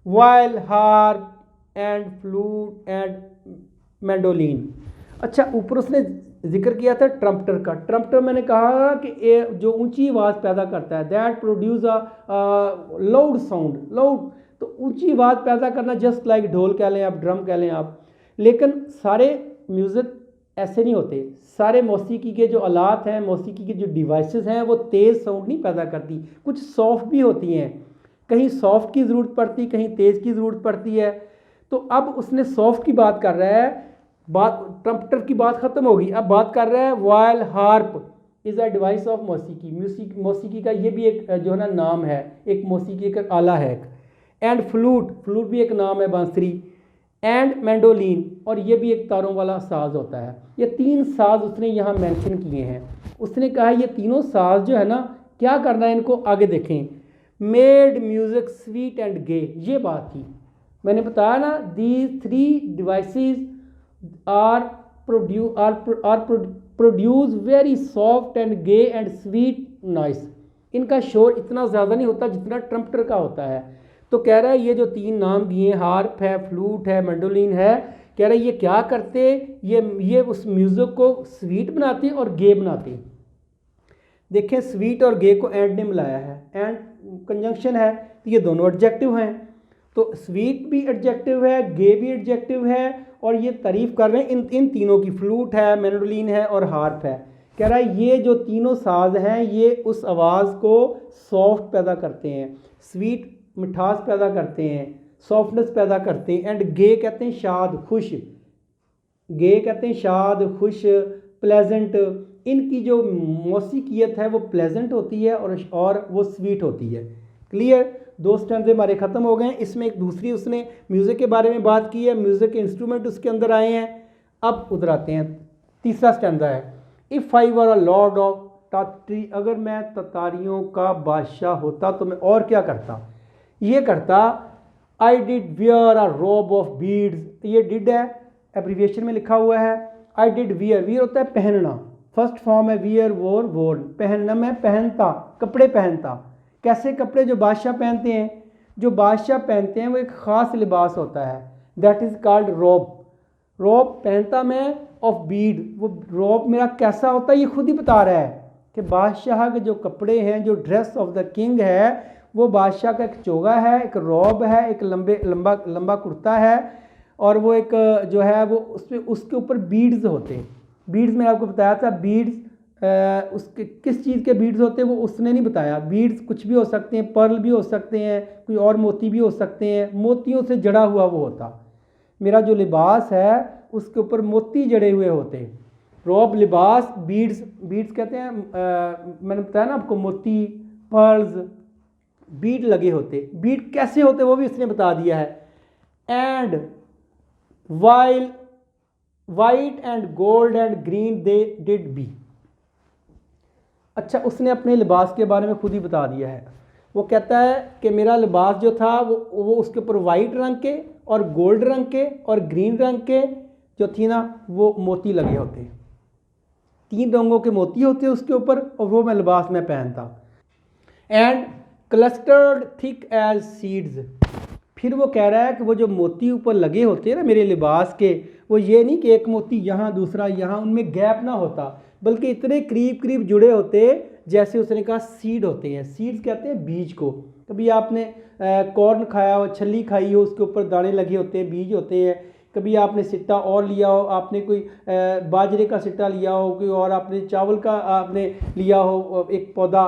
Vial harp and flute and mandolin. अच्छा, ऊपर उसने जिक्र किया था ट्रम्पटर का। ट्रम्पटर मैंने कहा कि जो ऊंची आवाज़ पैदा करता है, that produce a loud sound. Loud तो ऊंची आवाज़ पैदा करना, जस्ट लाइक ढोल कह लें आप, ड्रम कह लें आप। लेकिन सारे म्यूज़िक ऐसे नहीं होते। सारे मौसीकी के जो आलात हैं, मौसीकी के जो डिवाइसेस हैं, वो तेज़ साउंड नहीं पैदा करती। कुछ सॉफ्ट भी होती हैं, कहीं सॉफ्ट की ज़रूरत पड़ती, कहीं तेज़ की ज़रूरत पड़ती है। तो अब उसने सॉफ्ट की बात कर रहा है, बात ट्रम्पटर की बात ख़त्म होगी, अब बात कर रहा है viol harp is a device of मौसीकी। मौसीकी का ये भी एक जो है ना नाम है, एक मौसीकी का आला है। एंड फ्लूट, फ्लूट भी एक नाम है, बांसुरी। एंड मैंडोलिन, और ये भी एक तारों वाला साज होता है। ये 3 साज उसने यहाँ मेंशन किए हैं। उसने कहा ये तीनों साज जो है ना, क्या करना है इनको, आगे देखें। Made music sweet and gay, ये बात थी। मैंने बताया ना, these 3 devices are produce very soft and gay and sweet noise. इनका शोर इतना ज़्यादा नहीं होता जितना ट्रम्पटर का होता है। तो कह रहा है ये जो 3 नाम दिए, हार्प है, फ्लूट है, मैंडोलिन है, कह रहा है ये क्या करते, ये उस म्यूज़िक को स्वीट बनाते और गे बनाते। देखें, स्वीट और गे को एंड ने मिलाया है, एंड कंजंक्शन है, तो ये दोनों एडजेक्टिव हैं। तो स्वीट भी एडजेक्टिव है, गे भी एडजेक्टिव है, और ये तारीफ कर रहे हैं इन तीनों की। फ्लूट है, मैंडोलिन है और हार्प है। कह रहा है ये जो तीनों साज हैं, ये उस आवाज़ को सॉफ्ट पैदा करते हैं, स्वीट मिठास पैदा करते हैं, सॉफ्टनेस पैदा करते हैं। एंड गे कहते हैं शाद, खुश। गे कहते हैं शाद, खुश, प्लेजेंट। इनकी जो मौसीकियत है वो प्लेजेंट होती है और वो स्वीट होती है। क्लियर? 2 स्टैंडे हमारे ख़त्म हो गए हैं। इसमें एक दूसरी उसने म्यूज़िक के बारे में बात की है, म्यूज़िक के इंस्ट्रूमेंट उसके अंदर आए हैं। अब उधर आते हैं, तीसरा स्टैंडा है। If I were a lord of Tartary, अगर मैं ततारियों का बादशाह होता तो मैं और क्या करता। ये करता, I did wear a robe of beads. ये डिड है, एब्रीविएशन में लिखा हुआ है। आई डिड वियर, वियर होता है पहनना, फर्स्ट फॉर्म है वियर, वोर, वोर्न। पहनना, मैं पहनता, कपड़े पहनता। कैसे कपड़े? जो बादशाह पहनते हैं। जो बादशाह पहनते हैं वो एक ख़ास लिबास होता है, दैट इज़ कॉल्ड रोब। रोब पहनता मैं ऑफ बीड। वो रोब मेरा कैसा होता है ये खुद ही बता रहा है कि बादशाह के जो कपड़े हैं, जो ड्रेस ऑफ द किंग है, वो बादशाह का एक चोगा है, एक रोब है, एक लंबा कुर्ता है, और वो एक जो है वो उसके ऊपर बीड्स होते हैं। बीड्स मैंने आपको बताया था, बीड्स उसके किस चीज़ के बीड्स होते हैं वो उसने नहीं बताया। बीड्स कुछ भी हो सकते हैं, पर्ल भी हो सकते हैं, कोई और मोती भी हो सकते हैं। मोतियों से जड़ा हुआ वो होता। मेरा जो लिबास है उसके ऊपर मोती जड़े हुए होते। रोब, लिबास, बीड्स। बीड्स कहते हैं मैंने बताया ना आपको, मोती, पर्ल्स, बीड लगे होते। बीड कैसे होते वो भी उसने बता दिया है। And while white and gold and green they did be. अच्छा, उसने अपने लिबास के बारे में खुद ही बता दिया है। वो कहता है कि मेरा लिबास जो था वो उसके ऊपर वाइट रंग के और गोल्ड रंग के और ग्रीन रंग के जो थी ना, वो मोती लगे होते। 3 रंगों के मोती होते उसके ऊपर, और वो मैं लिबास में पहनता। And clustered thick as seeds. फिर वो कह रहा है कि वो जो मोती ऊपर लगे होते हैं ना मेरे लिबास के, वो ये नहीं कि एक मोती यहाँ दूसरा यहाँ, उनमें गैप ना होता, बल्कि इतने करीब करीब जुड़े होते जैसे उसने कहा सीड होते हैं। सीड्स कहते हैं बीज को। कभी आपने कॉर्न खाया हो, छली खाई हो, उसके ऊपर दाने लगे होते हैं, बीज होते हैं। कभी आपने सिट्टा और लिया हो, आपने कोई बाजरे का सिट्टा लिया हो, कोई और आपने चावल का आपने लिया हो एक पौधा,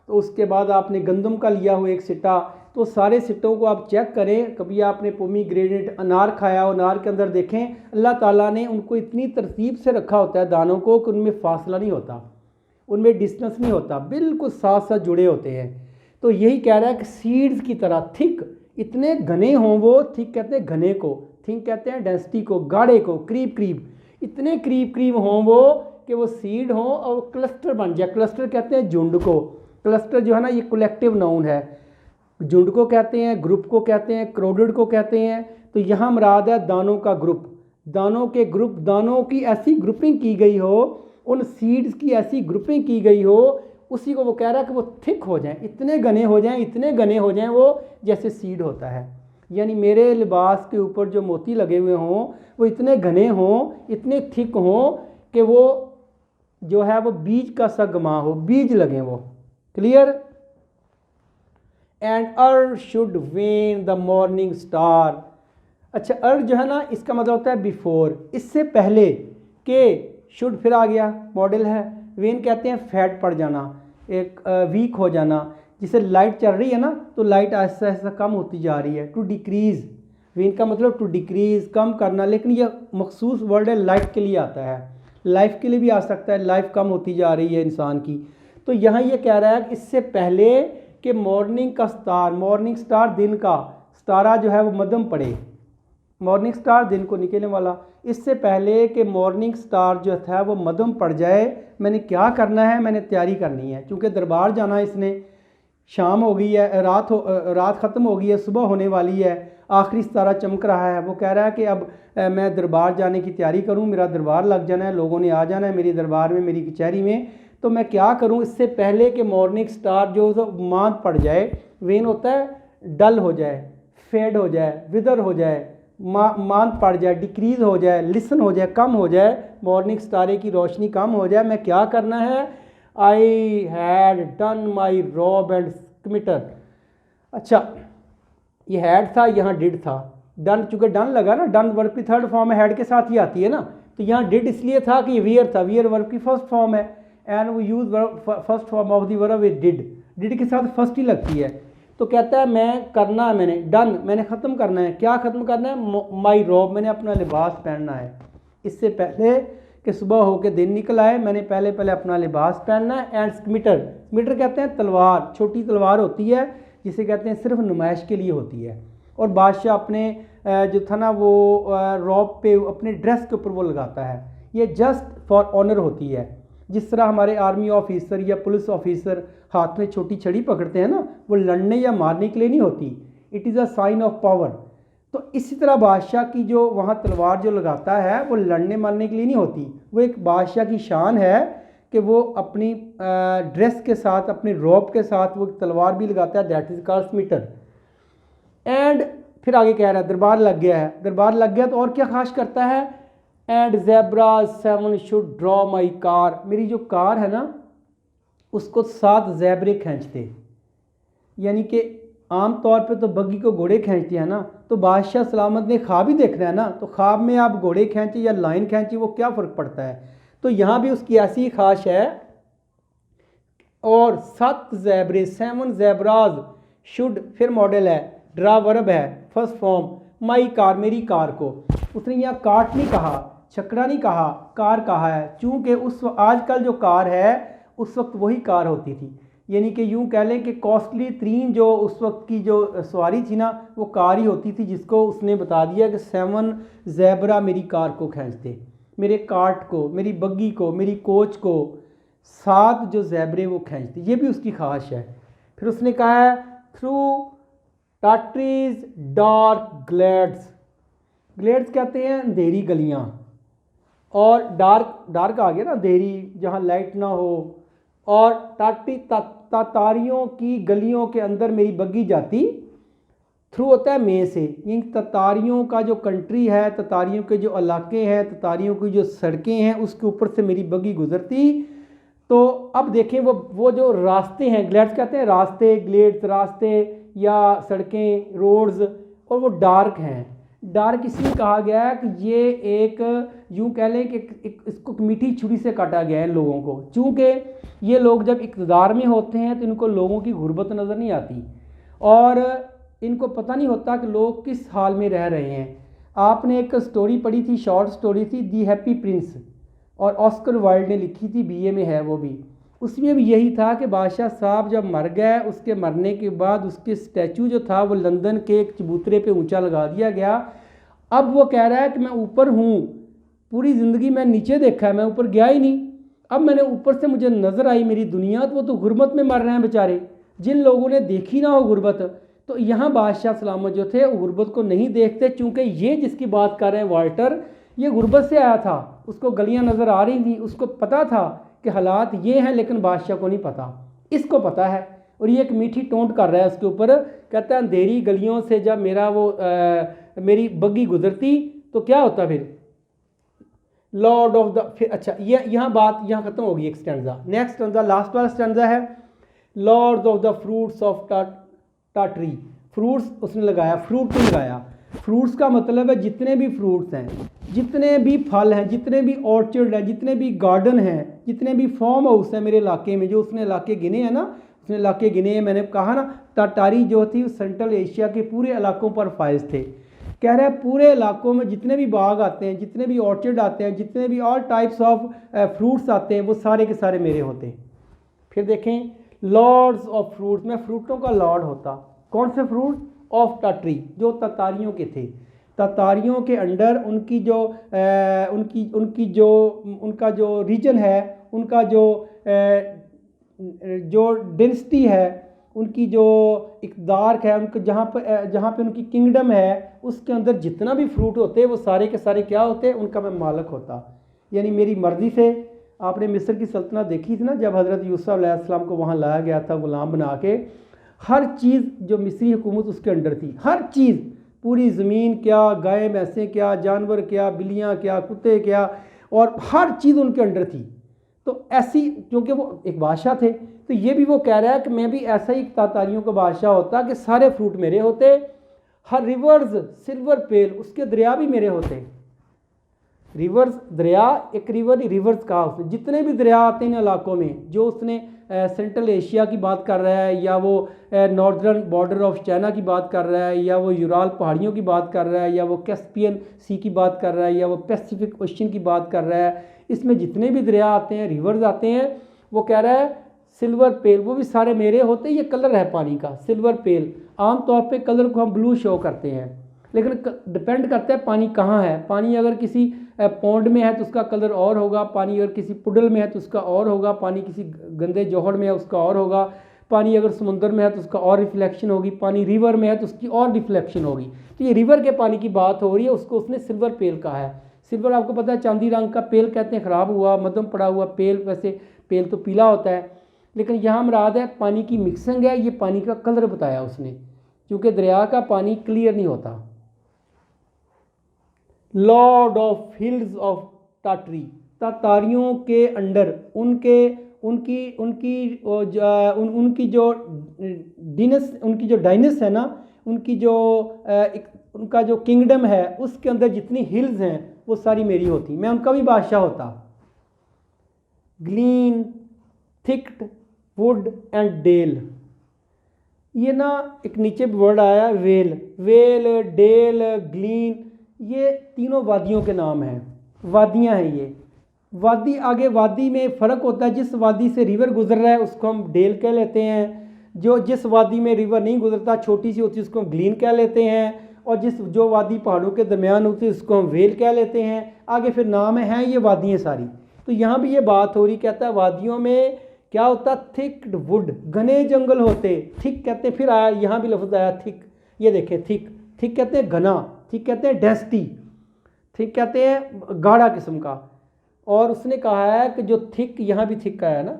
तो उसके बाद आपने गंदम का लिया हो एक सिट्टा। तो सारे सिट्टों को आप चेक करें। कभी आपने पोमीग्रेनेट अनार खाया हो, अनार के अंदर देखें अल्लाह ताला ने उनको इतनी तरतीब से रखा होता है दानों को कि उनमें फासला नहीं होता, उनमें डिस्टेंस नहीं होता, बिल्कुल साथ साथ जुड़े होते हैं। तो यही कह रहा है कि सीड्स की तरह थिक, इतने घने हों वो, थिक कहते हैं घने को, थिक कहते हैं डेंसिटी को, गाढ़े को, करीब करीब, इतने करीब करीब हों वो कि वो सीड हों और क्लस्टर बन जाए। क्लस्टर कहते हैं झुंड को। क्लस्टर जो है ना ये कलेक्टिव नाउन है। झुंड को कहते हैं, ग्रुप को कहते हैं, क्राउडेड को कहते हैं। तो यहाँ मुराद है दानों का ग्रुप, दानों के ग्रुप, दानों की ऐसी ग्रुपिंग की गई हो, उन सीड्स की ऐसी ग्रुपिंग की गई हो, उसी को वो कह रहा है कि वो थिक हो जाएं, इतने घने हो जाएं, इतने घने हो जाएं वो जैसे सीड होता है। यानी मेरे लिबास के ऊपर जो मोती लगे हुए हों वो इतने घने हों, इतने थिक हों कि वो जो है वो बीज का सा गमा हो, बीज लगे वो। Clear. And earth should when the morning star. अच्छा, अर्थ जो है ना इसका मतलब होता है बिफोर, इससे पहले के। शुड फिर आ गया, मॉडल है। वेन कहते हैं फैट पड़ जाना, एक वीक हो जाना। जिसे लाइट चल रही है ना तो लाइट ऐसा ऐसा कम होती जा रही है। टू डिक्रीज़, वेन का मतलब टू डिक्रीज़, कम करना। लेकिन यह मखसूस वर्ड है, लाइफ के लिए आता है, लाइफ के लिए भी आ सकता है। लाइफ कम होती जा रही है इंसान की। तो यहाँ ये कह रहा है कि इससे पहले कि मॉर्निंग का स्टार, मॉर्निंग स्टार दिन का, स्तारा जो है वो मध्यम पड़े, मॉर्निंग स्टार दिन को निकलने वाला। इससे पहले कि मॉर्निंग स्टार जो था वो मध्यम पड़ जाए, मैंने क्या करना है, मैंने तैयारी करनी है। क्योंकि दरबार जाना, इसने शाम हो गई है, रात ख़त्म हो गई है, सुबह होने वाली है, आखिरी सितारा चमक रहा है। वो कह रहा है कि अब मैं दरबार जाने की तैयारी करूं, मेरा दरबार लग जाना है, लोगों ने आ जाना है मेरे दरबार में, मेरी कचहरी में। तो मैं क्या करूं इससे पहले कि मॉर्निंग स्टार जो मांद पड़ जाए। वेन होता है डल हो जाए, फेड हो जाए, विदर हो जाए, मांद पड़ जाए, डिक्रीज़ हो जाए, लिसन हो जाए, कम हो जाए, मॉर्निंग स्टारे की रोशनी कम हो जाए। मैं क्या करना है, I had done my robe and scimitar. अच्छा, ये हैड था, यहाँ डिड था। डन, चूँकि डन लगा ना, डन वर्ब की थर्ड फॉर्म है, हैड के साथ ही आती है ना। तो यहाँ डिड इसलिए था कि वियर था, वियर वर्ब की फर्स्ट फॉर्म है। एंड वो use first form of the verb with did, did के साथ फर्स्ट ही लगती है। तो कहता है मैं करना है, मैंने डन, मैंने ख़त्म करना है। क्या ख़त्म करना है, माई रॉब, मैंने अपना लिबास पहनना है। इससे पहले कि सुबह हो के दिन निकल आए, मैंने पहले अपना लिबास पहनना है। एंड स्किमिटर, स्किमिटर कहते हैं तलवार, छोटी तलवार होती है जिसे कहते हैं सिर्फ नुमाइश के लिए होती है। और बादशाह अपने जो था ना वो रॉब पे, अपने ड्रेस के ऊपर वो लगाता है। ये जस्ट फॉर ऑनर होती है। जिस तरह हमारे आर्मी ऑफिसर या पुलिस ऑफिसर हाथ में छोटी छड़ी पकड़ते हैं ना, वो लड़ने या मारने के लिए नहीं होती, it is a sign of power. तो इसी तरह बादशाह की जो वहाँ तलवार जो लगाता है वो लड़ने मारने के लिए नहीं होती, वो एक बादशाह की शान है कि वो अपनी ड्रेस के साथ, अपने रॉब के साथ वो तलवार भी लगाता है, दैट इज़ कॉल्ड स्मिटर। एंड फिर आगे कह रहा है दरबार लग गया है। दरबार लग गया तो और क्या खास करता है, and zebra 7 should draw my car, मेरी जो कार है ना उसको 7 ज़ेबरे खींचते। यानी कि आम तौर पे तो बग्गी को घोड़े खींचते हैं ना, तो बादशाह सलामत ने ख्वाब ही देखना है ना, तो ख्वाब में आप घोड़े खींचे या लाइन खींची, वो क्या फ़र्क पड़ता है। तो यहाँ भी उसकी ऐसी ख्वाहिश है। और 7 ज़ेबरे, 7 ज़ेबराज शुड, फिर मॉडल है, ड्रा वर्ब है, फर्स्ट फॉर्म, माई कार, मेरी कार को। उसने यहाँ कार्ट नहीं कहा, छकड़ा नहीं कहा, कार कहा है। चूँकि उस आजकल जो कार है उस वक्त वही कार होती थी। यानी कि यूँ कह लें कि कॉस्टली तरीन जो उस वक्त की जो सवारी थी ना वो कार ही होती थी, जिसको उसने बता दिया कि 7 ज़ेबरा मेरी कार को खींचते, मेरे कार्ट को, मेरी बग्गी को, मेरी कोच को 7 जो ज़ेबरे वो खींचते। ये भी उसकी ख्वाहिश है। फिर उसने कहा है थ्रू टाट्रीज डार्क ग्लेड्स, ग्लेड्स कहते हैं अंधेरी गलियाँ, और डार्क आ गया ना अंधेरी, जहाँ लाइट ना हो। और तातारियों की गलियों के अंदर मेरी बग्गी जाती, थ्रू होता है में से, इन ततारियों का जो कंट्री है, ततारियों के जो इलाके हैं, ततारियों की जो सड़कें हैं उसके ऊपर से मेरी बग्गी गुजरती। तो अब देखें वो जो रास्ते हैं, ग्लेड्स कहते हैं रास्ते, ग्लेड्स रास्ते या सड़कें, रोड्स, और वो डार्क हैं। डार्क इसलिए कहा गया है कि ये एक यूँ कह लें कि इसको मीठी छुरी से काटा गया है लोगों को। चूँकि ये लोग जब इक़्तिदार में होते हैं तो इनको लोगों की गुर्बत नज़र नहीं आती और इनको पता नहीं होता कि लोग किस हाल में रह रहे हैं। आपने एक स्टोरी पढ़ी थी, शॉर्ट स्टोरी थी, दी हैप्पी प्रिंस, और ऑस्कर वाइल्ड ने लिखी थी, बीए में है वो भी। उसमें भी यही था कि बादशाह साहब जब मर गए, उसके मरने के बाद उसके स्टैचू जो था वो लंदन के एक चबूतरे पे ऊंचा लगा दिया गया। अब वो कह रहा है कि मैं ऊपर हूँ, पूरी ज़िंदगी मैं नीचे देखा है, मैं ऊपर गया ही नहीं। अब मैंने ऊपर से मुझे नज़र आई मेरी दुनिया, तो वो तो गुर्बत में मर रहे हैं बेचारे, जिन लोगों ने देखी ना हो गुर्बत। तो यहाँ बादशाह सलामत जो थे वो गुर्बत को नहीं देखते, चूँकि ये जिसकी बात कर रहे हैं वाल्टर, ये गुर्बत से आया था, उसको गलियाँ नज़र आ रही थी, उसको पता था कि हालात ये हैं, लेकिन बादशाह को नहीं पता। इसको पता है, और ये एक मीठी टोंट कर रहा है उसके ऊपर, कहता है अंधेरी गलियों से जब मेरा वो मेरी बग्गी गुजरती तो क्या होता फिर, लॉर्ड ऑफ द, फिर अच्छा ये यहाँ बात यहाँ खत्म होगी एक स्टैंजा। नेक्स्ट स्टैंजा लास्ट वाला स्टैंजा है, lord of the fruits of Tartary. Fruits उसने लगाया, फ्रूट नहीं लगाया। फ्रूट्स का मतलब है जितने भी फ्रूट्स हैं, जितने भी फल हैं, जितने भी ऑर्चर्ड हैं, जितने भी गार्डन हैं, जितने भी फार्म हाउस हैं मेरे इलाके में, जो उसने इलाके गिने हैं ना, उसने इलाके गिने हैं, मैंने कहा ना टाटारी जो थी सेंट्रल एशिया के पूरे इलाकों पर फायज थे। कह रहा है पूरे इलाकों में जितने भी बाग आते हैं, जितने भी ऑर्चर्ड आते हैं, जितने भी ऑल टाइप्स ऑफ फ्रूट्स आते हैं, वो सारे के सारे मेरे होते। फिर देखें लॉर्ड्स ऑफ फ्रूट्स, मैं फ्रूटों का लॉर्ड होता। कौन से फ्रूट? ऑफ टाटरी, जो ततारियों के थे। ततारियों के अंडर उनकी जो उनका जो रीजन है, उनका जो डेंसिटी है, उनकी जो इक़्तिदार है, उनका जहाँ पे उनकी किंगडम है, उसके अंदर जितना भी फ्रूट होते हैं वो सारे के सारे क्या होते हैं, उनका मैं मालिक होता। यानी मेरी मर्ज़ी से। आपने मिस्र की सल्तनत देखी थी ना, जब हज़रत यूसुफ अलैहिस्सलाम को वहाँ लाया गया था गुलाम बना के, हर चीज़ जो मिस्री हुकूमत उसके अंडर थी, हर चीज़, पूरी ज़मीन क्या, गाय भैंसें क्या, जानवर क्या, बिल्लियाँ क्या, कुत्ते क्या, और हर चीज़ उनके अंडर थी। तो ऐसी, क्योंकि वो एक बादशाह थे, तो ये भी वो कह रहा है कि मैं भी ऐसा ही तातारियों का बादशाह होता कि सारे फ्रूट मेरे होते। हर रिवर्स सिल्वर पेल, उसके दरिया भी मेरे होते। रिवर्स दरिया, एक रिवर ही रिवर्स कहा उसने, जितने भी दरिया आते हैं इन इलाकों में, जो उसने सेंट्रल एशिया की बात कर रहा है, या वो नॉर्दर्न बॉर्डर ऑफ चाइना की बात कर रहा है, या वो यूराल पहाड़ियों की बात कर रहा है, या वो कैस्पियन सी की बात कर रहा है, या वो पैसिफिक ओशन की बात कर रहा है, इसमें जितने भी दरिया आते हैं, रिवर्स आते हैं, वो कह रहा है सिल्वर पेल, वो भी सारे मेरे होते। ये कलर है पानी का, सिल्वर पेल। आम तौर पे कलर को हम ब्लू शो करते हैं, लेकिन डिपेंड करता है पानी कहाँ है। पानी अगर किसी पौंड में है तो उसका कलर और होगा, पानी अगर किसी पुडल में है तो उसका और होगा, पानी किसी गंदे जोहड़ में है उसका और होगा, पानी अगर समुंदर में है तो उसका और रिफ्लेक्शन होगी, पानी रिवर में है तो उसकी और रिफ्लेक्शन होगी। तो ये रिवर के पानी की बात हो रही है, उसको उसने सिल्वर पेल कहा है। सिल्वर आपको पता है चांदी रंग का, पेल कहते हैं ख़राब हुआ, मध्यम पड़ा हुआ पेल, वैसे पेल तो पीला होता है, लेकिन यहाँ मुराद है पानी की मिक्सिंग है। ये पानी का कलर बताया उसने, क्योंकि दरिया का पानी क्लियर नहीं होता। लॉर्ड ऑफ हिल्स ऑफ टाटरी, तातारियों के अंडर, उनकी जो डाइनस है ना, उनका जो किंगडम है, उसके अंदर जितनी हिल्स हैं वो सारी मेरी होती, मैं उनका भी बादशाह होता। ग्लीन थिक्ड वुड एंड डेल, ये ना एक नीचे वर्ड आया वेल, डेल, ग्लीन, ये तीनों वादियों के नाम हैं, वादियां हैं ये। वादी, आगे वादी में फ़र्क होता है, जिस वादी से रिवर गुजर रहा है उसको हम डेल कह लेते हैं, जिस वादी में रिवर नहीं गुजरता, छोटी सी होती है, उसको हम ग्लीन कह लेते हैं, और जो वादी पहाड़ों के दरमियान होती है उसको हम वेल कह लेते हैं। आगे फिर नाम हैं ये वादियाँ सारी। तो यहाँ भी ये बात हो रही, कहता है वादियों में क्या होता, थिक्ड वुड, घने जंगल होते। थिक कहते हैं, फिर आया यहाँ भी लफ्ज़ आया थिक, ये देखें थिक, थिक कहते हैं घना, थिक कहते हैं डेंसिटी, थिक कहते हैं गाढ़ा किस्म का। और उसने कहा है कि जो थिक, यहाँ भी थिक का है ना,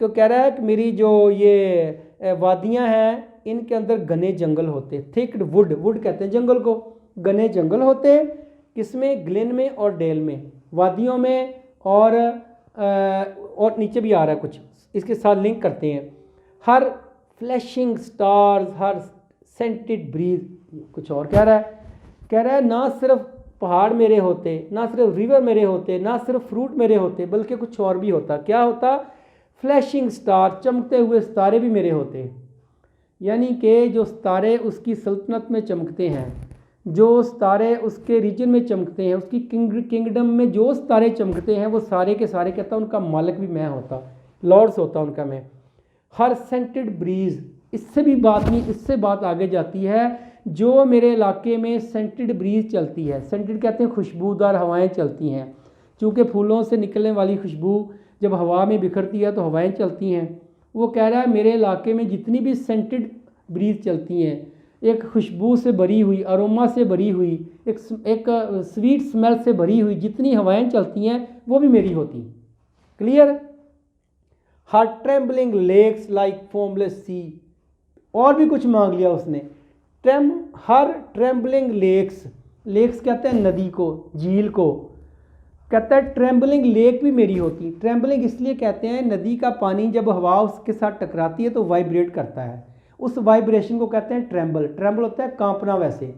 क्यों कह रहा है कि मेरी जो ये वादियाँ हैं इनके अंदर घने जंगल होते। थिक्ड वुड, वुड कहते हैं जंगल को, घने जंगल होते, किसमें, ग्लेन में और डेल में, वादियों में, और नीचे भी आ रहा है कुछ, इसके साथ लिंक करते हैं। हर फ्लैशिंग स्टार्स, हर सेंटेड ब्रीज, कुछ और कह रहा है ना सिर्फ पहाड़ मेरे होते, ना सिर्फ रिवर मेरे होते, ना सिर्फ फ्रूट मेरे होते, बल्कि कुछ और भी होता। क्या होता, फ्लैशिंग स्टार, चमकते हुए सितारे भी मेरे होते। यानी कि जो सितारे उसकी सल्तनत में चमकते हैं, जो सितारे उसके रीजन में चमकते हैं, उसकी किंगडम में जो सितारे चमकते हैं, वो सारे के सारे कहता उनका मालिक भी मैं होता, लॉर्ड्स होता उनका मैं। हर सेंटेड ब्रीज, इससे भी बात नहीं, इससे बात आगे जाती है, जो मेरे इलाके में सेंटेड ब्रीज चलती है, सेंटेड कहते हैं खुशबूदार हवाएं चलती हैं, क्योंकि फूलों से निकलने वाली खुशबू जब हवा में बिखरती है तो हवाएं चलती हैं। वो कह रहा है मेरे इलाके में जितनी भी सेंटेड ब्रीज चलती हैं, एक खुशबू से भरी हुई, अरोमा से भरी हुई, एक स्वीट स्मेल से भरी हुई जितनी हवाएं चलती हैं वो भी मेरी होती। क्लियर। हर ट्रेम्बलिंग लेक्स लाइक फोमलेस सी, और भी कुछ मांग लिया उसने। हर ट्रेम्बलिंग लेक्स, लेक्स कहते हैं नदी को, झील को, कहता है ट्रेम्बलिंग लेक भी मेरी होती। ट्रेम्बलिंग इसलिए कहते हैं नदी का पानी जब हवा उसके साथ टकराती है तो वाइब्रेट करता है, उस वाइब्रेशन को कहते हैं ट्रेम्बल। ट्रेम्बल होता है कांपना, वैसे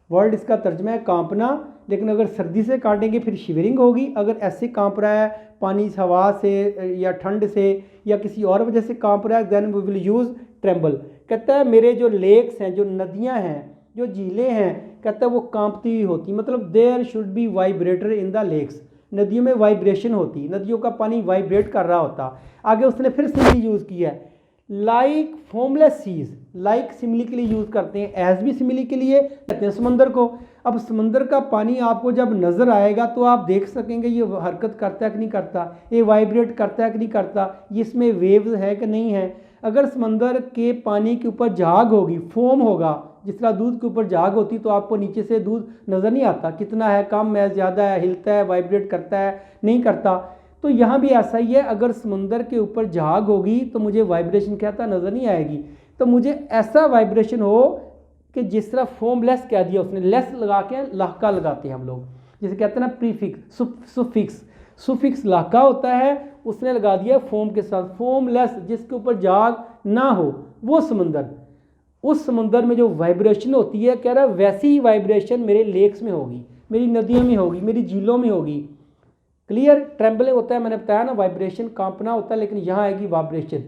वर्ड इसका तर्जमा है कांपना, लेकिन अगर सर्दी से काटेंगे फिर शिवरिंग होगी। अगर ऐसे कांप रहा है पानी हवा से या ठंड से या किसी और वजह से कांप रहा है, then we will use tremble. कहता है मेरे जो लेक्स हैं, जो नदियां हैं, जो झीलें हैं, कहता है वो कांपती हुई होती, मतलब there should be vibrator in the lakes. नदियों में वाइब्रेशन होती, नदियों का पानी वाइब्रेट कर रहा होता। आगे उसने फिर सिमिली यूज़ किया है, like formless seas. Like simile के लिए यूज़ करते हैं, एज भी सिमिली के लिए कहते हैं समंदर को। अब समंदर का पानी आपको जब नज़र आएगा तो आप देख सकेंगे ये हरकत करता है कि नहीं करता, ये वाइब्रेट करता है कि नहीं करता, ये इसमें वेव्स है कि नहीं है। अगर समंदर के पानी के ऊपर झाग होगी, फोम होगा, जिस तरह दूध के ऊपर झाग होती तो आपको नीचे से दूध नज़र नहीं आता, कितना है, कम है, ज़्यादा है, हिलता है, वाइब्रेट करता है, नहीं करता। तो यहाँ भी ऐसा ही है, अगर समुंदर के ऊपर झाग होगी तो मुझे वाइब्रेशन कहता नज़र नहीं आएगी। तो मुझे ऐसा वाइब्रेशन हो कि जिस तरह फोमलेस कह दिया उसने, लेस लगा के लाका लगाते हैं हम लोग, जिसे कहते हैं ना प्रीफिक्स, सुफिक्स। सुफिक्स लाका होता है, उसने लगा दिया फोम के साथ, फोमलेस जिसके ऊपर झाग ना हो, वो समुंदर। उस समुंदर में जो वाइब्रेशन होती है, कह रहा है वैसी ही वाइब्रेशन मेरे लेक्स में होगी, मेरी नदियों में होगी, मेरी झीलों में होगी। क्लियर। ट्रेम्बलिंग होता है, मैंने बताया ना, वाइब्रेशन, कांपना होता है, लेकिन यहाँ आएगी वाइब्रेशन,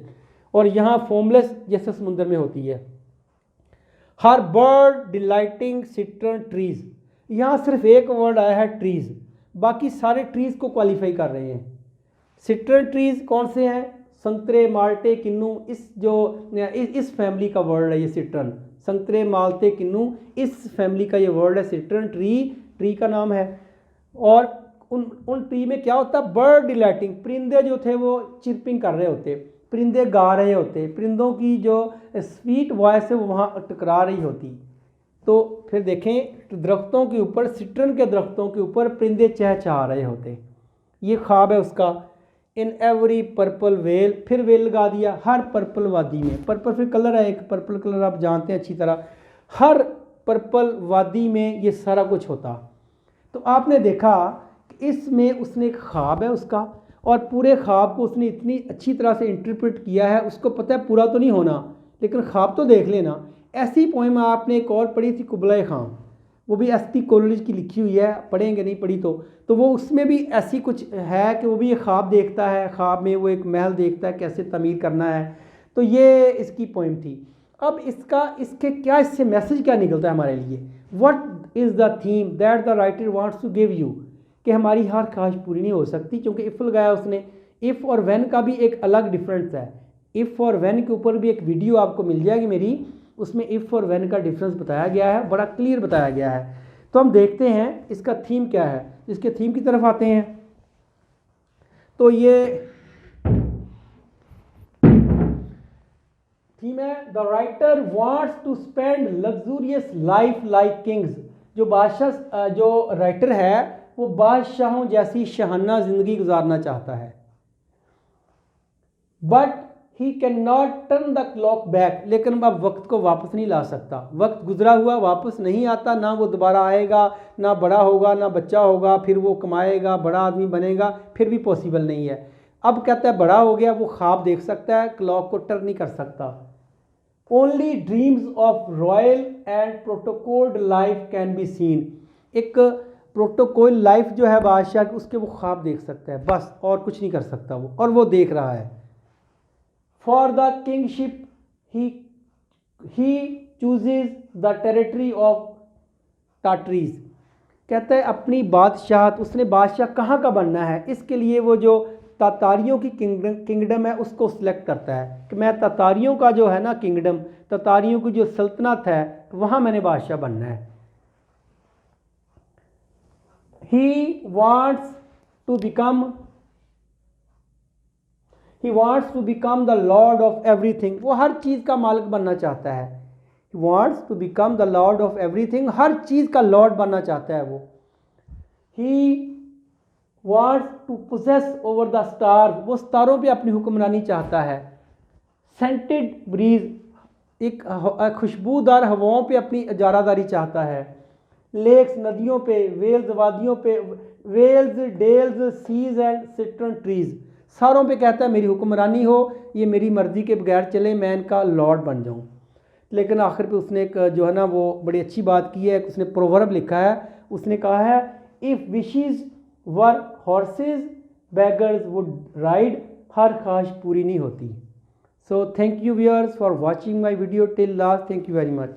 और यहाँ फॉर्मलेस जैसे समुद्र में होती है। हर बर्ड डिलाइटिंग सिट्रन ट्रीज, यहाँ सिर्फ एक वर्ड आया है ट्रीज, बाकी सारे ट्रीज को क्वालिफाई कर रहे हैं। सिट्रन ट्रीज कौन से हैं? संतरे, माल्टे, किन्नू, इस फैमिली का वर्ड है ये सिट्रन। संतरे, माल्टे, किन्नू, इस फैमिली का ये वर्ड है सिट्रन। ट्री का नाम है। और उन ट्री में क्या होता है? बर्ड डिलाइटिंग, परिंदे जो थे वो चिरपिंग कर रहे होते, परिंदे गा रहे होते, परिंदों की जो स्वीट वॉइस है वो वहाँ टकरा रही होती। तो फिर देखें दरख्तों के ऊपर, सिट्रन के दरख्तों के ऊपर परिंदे चहचहा रहे होते, ये ख्वाब है उसका। इन एवरी पर्पल वेल, फिर वेल लगा दिया, हर पर्पल वादी में। पर्पल फिर कलर है एक, पर्पल कलर आप जानते हैं अच्छी तरह। हर पर्पल वादी में ये सारा कुछ होता। तो आपने देखा कि इसमें उसने एक ख्वाब है उसका, और पूरे ख्वाब को उसने इतनी अच्छी तरह से इंटरप्रेट किया है, उसको पता है पूरा तो नहीं होना, लेकिन ख्वाब तो देख लेना। ऐसी पोएम आपने एक और पढ़ी थी, कुबला खां, वो भी एस टी कॉलेज की लिखी हुई है, पढ़ेंगे नहीं पढ़ी तो वो उसमें भी ऐसी कुछ है कि वो भी ये ख्वाब देखता है, ख्वाब में वो एक महल देखता है कैसे तमीर करना है। तो ये इसकी पोएम थी। अब इसके क्या, इससे मैसेज क्या निकलता है हमारे लिए? What is the theme that the writer wants to give you, कि हमारी हर ख्वाहिश पूरी नहीं हो सकती, क्योंकि इफ़ लगाया उसने। इफ़ और व्हेन का भी एक अलग डिफरेंस है। इफ़ और व्हेन के ऊपर भी एक वीडियो आपको मिल जाएगी मेरी, उसमें इफ़ और व्हेन का डिफरेंस बताया गया है, बड़ा क्लियर बताया गया है। तो हम देखते हैं इसका थीम क्या है। इसके थीम की तरफ आते हैं। तो ये थीम है, the writer wants to spend luxurious life like kings. जो बादशाह, जो राइटर है वो बादशाहों जैसी शाहाना ज़िंदगी गुजारना चाहता है। But he can not turn the clock back, लेकिन अब वक्त को वापस नहीं ला सकता। वक्त गुजरा हुआ वापस नहीं आता, ना वो दोबारा आएगा, ना बड़ा होगा, ना बच्चा होगा, फिर वो कमाएगा, बड़ा आदमी बनेगा, फिर भी पॉसिबल नहीं है। अब कहता है बड़ा हो गया, वो ख्वाब देख सकता है, क्लॉक को टर्न नहीं कर सकता। Only dreams of royal and protocolled life can be seen. एक प्रोटोकॉल लाइफ जो है बादशाह की, उसके वो ख्वाब देख सकता है, बस और कुछ नहीं कर सकता वो, और वो देख रहा है। For the kingship he chooses the territory of Tartaries. कहता है अपनी बादशाहत, उसने बादशाह कहाँ का बनना है, इसके लिए वो जो तातारियों की किंगडम है उसको सिलेक्ट करता है कि मैं तातारियों का जो है ना किंगडम, तातारियों की जो सल्तनत है, वहाँ मैंने बादशाह बनना है। He wants to become the lord of everything। वो हर चीज़ का मालिक बनना चाहता है। He wants to become the lord of everything, हर चीज़ का लॉर्ड बनना चाहता है वो। He wants to possess over the stars, वो सितारों पे अपनी हुक्मरानी चाहता है। Scented breeze, एक खुशबूदार हवाओं पे अपनी इजारादारी चाहता है। लेक्स नदियों पे, वेल्स वादियों पे, vales dales seas and citron trees, सारों पे कहता है मेरी हुक्मरानी हो, ये मेरी मर्ज़ी के बगैर चले, मैं इनका लॉर्ड बन जाऊँ। लेकिन आखिर पे उसने एक जो है ना वो बड़ी अच्छी बात की है, उसने प्रोवर्ब लिखा है, उसने कहा है if wishes were horses beggars would ride, हर ख्वाहिश पूरी नहीं होती। So thank you viewers for watching my video till last, thank you very much.